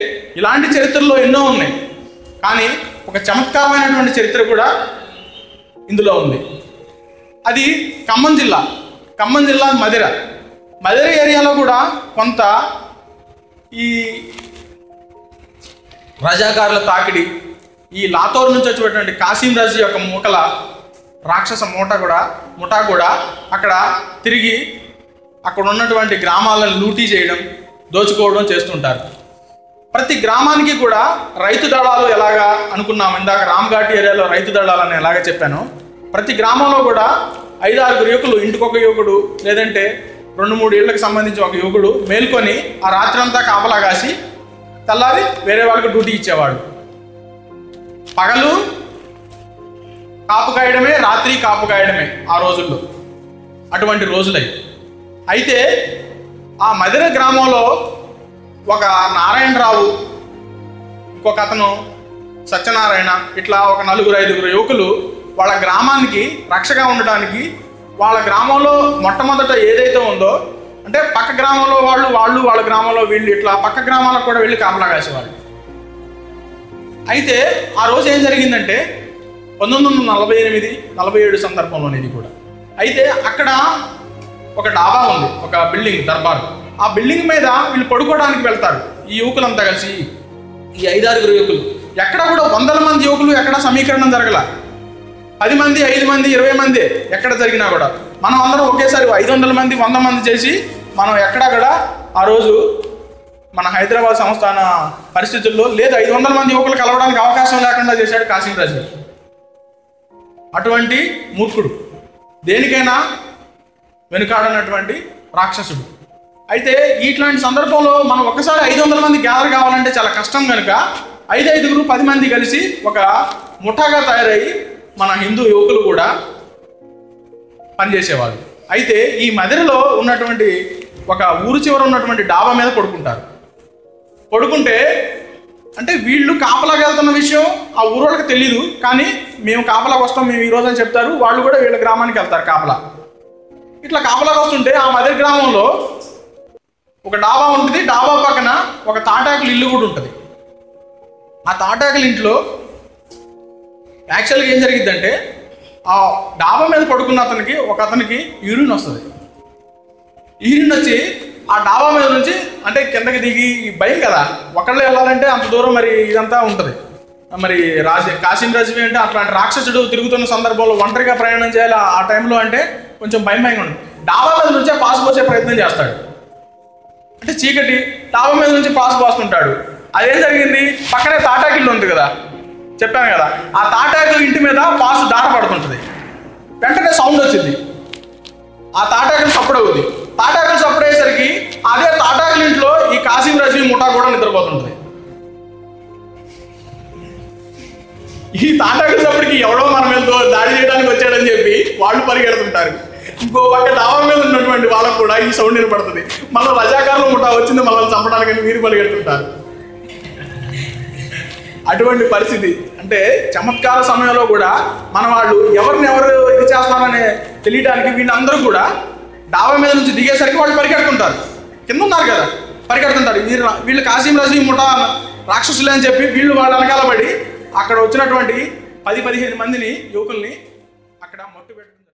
ఇలాంటి చరిత్రలో ఎన్నో ఉన్నాయి, కానీ ఒక చమత్కారమైనటువంటి చరిత్ర కూడా ఇందులో ఉంది. అది ఖమ్మం జిల్లా మధిర ఏరియాలో కూడా కొంత ఈ రజాకారుల తాకిడి, ఈ లాతూర్ నుంచి వచ్చేటువంటి కాసిం రాజు యొక్క మూకల రాక్షస ముఠా కూడా అక్కడ తిరిగి అక్కడ ఉన్నటువంటి గ్రామాలను లూటీ చేయడం, దోచుకోవడం చేస్తుంటారు. ప్రతి గ్రామానికి కూడా రైతు దళాలు ఎలాగా అనుకున్నాం, ఇందాక రామ్ఘాట్ ఏరియాలో రైతు దళాలని ఎలాగ చెప్పాను, ప్రతి గ్రామంలో కూడా 5-6 యువకులు, ఇంటికొక యువకుడు లేదంటే 2-3 ఏళ్లకు సంబంధించి ఒక యువకుడు మేల్కొని ఆ రాత్రంతా కాపలా కాసి తెల్లారి వేరే వాళ్ళకి డ్యూటీ ఇచ్చేవాడు. పగలు కాపు కాయడమే, రాత్రి కాపు కాయడమే ఆ రోజుల్లో, అటువంటి రోజులవి. అయితే ఆ మధిర గ్రామంలో ఒక నారాయణరావు, ఇంకొక అతను సత్యనారాయణ, ఇట్లా ఒక 4-5 యువకులు వాళ్ళ గ్రామానికి రక్షగా ఉండటానికి, వాళ్ళ గ్రామంలో మొట్టమొదట ఏదైతే ఉందో అంటే పక్క గ్రామంలో వాళ్ళు వాళ్ళ గ్రామంలో వీళ్ళు, ఇట్లా పక్క గ్రామాలకు కూడా వెళ్ళి కాపలా కాసేవాళ్ళు. అయితే ఆ రోజు ఏం జరిగిందంటే 1948-47 సందర్భంలో ఇది కూడా. అయితే అక్కడ ఒక డాబా ఉంది, ఒక బిల్డింగ్ దర్బార్. ఆ బిల్డింగ్ మీద వీళ్ళు పడుకోవడానికి వెళ్తారు ఈ యువకులంతా కలిసి, ఈ 5-6 యువకులు. ఎక్కడ కూడా 100 మంది యువకులు ఎక్కడ సమీకరణం జరగల. 10 మంది, 5 మంది, 20 మంది ఎక్కడ జరిగినా కూడా మనం అందరం ఒకేసారి 500 మంది, 100 మంది చేసి మనం ఎక్కడా కూడా ఆ రోజు మన హైదరాబాద్ సంస్థాన పరిస్థితుల్లో లేదు 500 మంది యువకులు కలవడానికి అవకాశం లేకుండా చేశాడు కాసిం రాజు. అటువంటి మూర్ఖుడు, దేనికైనా వెనుకాడనటువంటి రాక్షసుడు. అయితే ఇట్లాంటి సందర్భంలో మనం ఒకసారి 500 మంది గ్యాదర్ కావాలంటే చాలా కష్టం కనుక 5-5, 10 మంది కలిసి ఒక ముఠాగా తయారయ్యి మన హిందూ యువకులు కూడా పనిచేసేవాళ్ళు. అయితే ఈ మధిరలో ఉన్నటువంటి ఒక ఊరు చివర ఉన్నటువంటి డాబా మీద పడుకుంటే అంటే వీళ్ళు కాపలాకి వెళ్తున్న విషయం ఆ ఊరు వాళ్ళకి తెలియదు, కానీ మేము కాపలాకి వస్తాం మేము ఈరోజు అని చెప్తారు. వాళ్ళు కూడా వీళ్ళ గ్రామానికి వెళ్తారు కాపలా. ఇట్లా కాపలాకి వస్తుంటే ఆ మధిర గ్రామంలో ఒక డాబా ఉంటుంది, డాబా పక్కన ఒక తాటాకుల ఇల్లు కూడా ఉంటుంది. ఆ తాటాకుల ఇంట్లో యాక్చువల్గా ఏం జరిగిద్దంటే ఆ డాబా మీద పడుకున్న అతనికి యూరిన్ వస్తుంది. యూరిన్ వచ్చి ఆ డాబా మీద నుంచి అంటే కిందకి దిగి, భయం కదా ఒకళ్ళే వెళ్ళాలంటే అంత దూరం, మరి ఇదంతా ఉంటుంది. మరి కాసిం రాజు అంటే అట్లాంటి రాక్షసుడు తిరుగుతున్న సందర్భంలో ఒంటరిగా ప్రయాణం చేయాలి ఆ టైంలో అంటే కొంచెం భయంగా ఉంటుంది. డాబా మీద నుంచే పాస్ పోసే ప్రయత్నం చేస్తాడు. అంటే చీకటి, డాబా మీద నుంచి పాస్ పోస్తుంటాడు. అదేం జరిగింది, పక్కనే తాటాకిల్లు ఉంది కదా, చెప్పాను కదా, ఆ తాటాకు ఇంటి మీద పాసు దార పడుతుంటుంది. వెంటనే సౌండ్ వచ్చింది, ఆ తాటాకులు సప్పుడు అవుతుంది. తాటాకులు సప్పుడు అయ్యేసరికి అదే తాటాకుల ఇంట్లో ఈ కాసిం రాజు ముఠా కూడా నిద్రపోతుంటుంది. ఈ తాటాకుల సప్పుడికి ఎవడో మన మీద దాడి చేయడానికి వచ్చాడని చెప్పి వాళ్ళు పరిగెడుతుంటారు. ఇంకో పక్క డాబా మీద ఉన్నటువంటి వాళ్ళకు కూడా ఈ సౌండ్ వినపడుతుంది. మళ్ళీ రజాకారుల ముఠా వచ్చింది మనల్ని చంపడానికి వీరు పరిగెడుతుంటారు. అటువంటి పరిస్థితి. అంటే చమత్కార సమయంలో కూడా మన వాళ్ళు ఎవరు ఇది చేస్తున్నారనే తెలియడానికి వీళ్ళందరూ కూడా డాబా మీద నుంచి దిగేసరికి వాళ్ళు పరిగెడుతుంటారు. కింద ఉన్నారు కదా, పరిగెడుతుంటారు. వీళ్ళు కాసిం రాజు ముఠా రాక్షసులే అని చెప్పి వీళ్ళు వాళ్ళ వెనకాల పడి అక్కడ వచ్చినటువంటి 10-15 మందిని యువకుల్ని అక్కడ మట్టు